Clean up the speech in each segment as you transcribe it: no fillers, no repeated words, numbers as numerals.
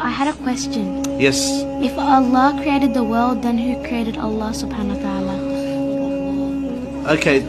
I had a question. Yes. If Allah created the world, then who created Allah subhanahu wa ta'ala? Okay,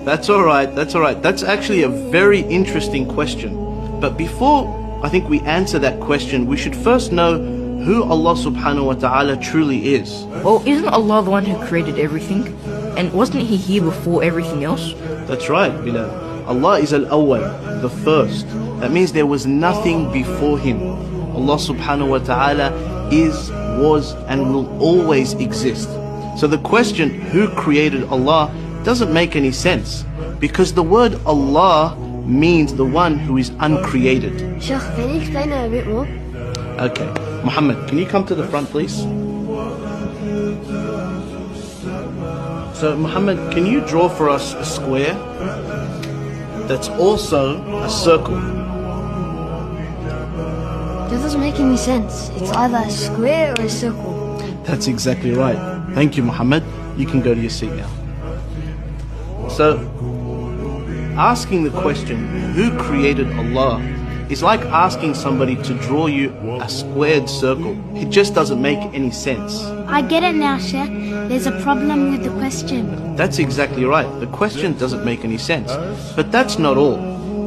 that's alright, that's alright. That's actually a very interesting question. But before I think we answer that question, we should first know who Allah subhanahu wa ta'ala truly is. Well, isn't Allah the one who created everything? And wasn't He here before everything else? That's right, Bilal. Allah is al-awwal, the first. That means there was nothing before Him. Allah subhanahu wa ta'ala is, was and will always exist. So the question, who created Allah, doesn't make any sense, because the word Allah means the one who is uncreated. Sheikh, can you explain it a bit more? Okay, Muhammad, can you come to the front please? So Muhammad, can you draw for us a square that's also a circle? That doesn't make any sense. It's either a square or a circle. That's exactly right. Thank you, Muhammad. You can go to your seat now. So, asking the question, who created Allah, is like asking somebody to draw you a squared circle. It just doesn't make any sense. I get it now, Sheikh. There's a problem with the question. That's exactly right. The question doesn't make any sense. But that's not all.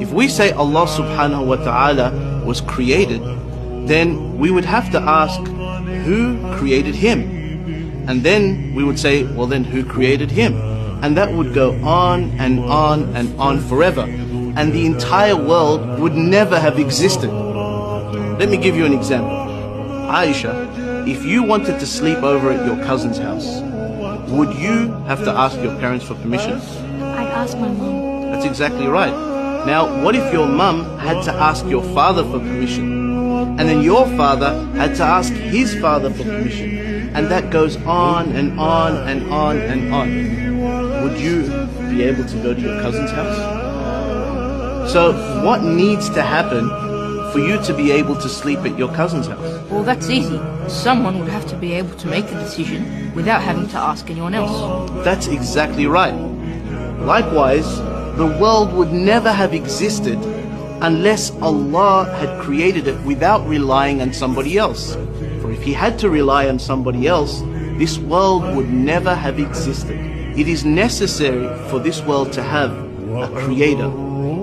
If we say Allah subhanahu wa ta'ala was created, then we would have to ask, who created Him? And then we would say, well then who created Him? And that would go on and on and on forever. And the entire world would never have existed. Let me give you an example. Aisha, if you wanted to sleep over at your cousin's house, would you have to ask your parents for permission? I'd ask my mom. That's exactly right. Now, what if your mum had to ask your father for permission? And then your father had to ask his father for permission? And that goes on and on and on and on. Would you be able to go to your cousin's house? So, what needs to happen for you to be able to sleep at your cousin's house? Well, that's easy. Someone would have to be able to make the decision without having to ask anyone else. That's exactly right. Likewise, the world would never have existed unless Allah had created it without relying on somebody else. For if He had to rely on somebody else, this world would never have existed. It is necessary for this world to have a creator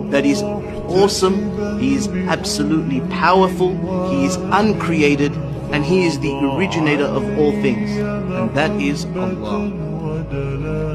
that is awesome, He is absolutely powerful, He is uncreated, and He is the originator of all things, and that is Allah.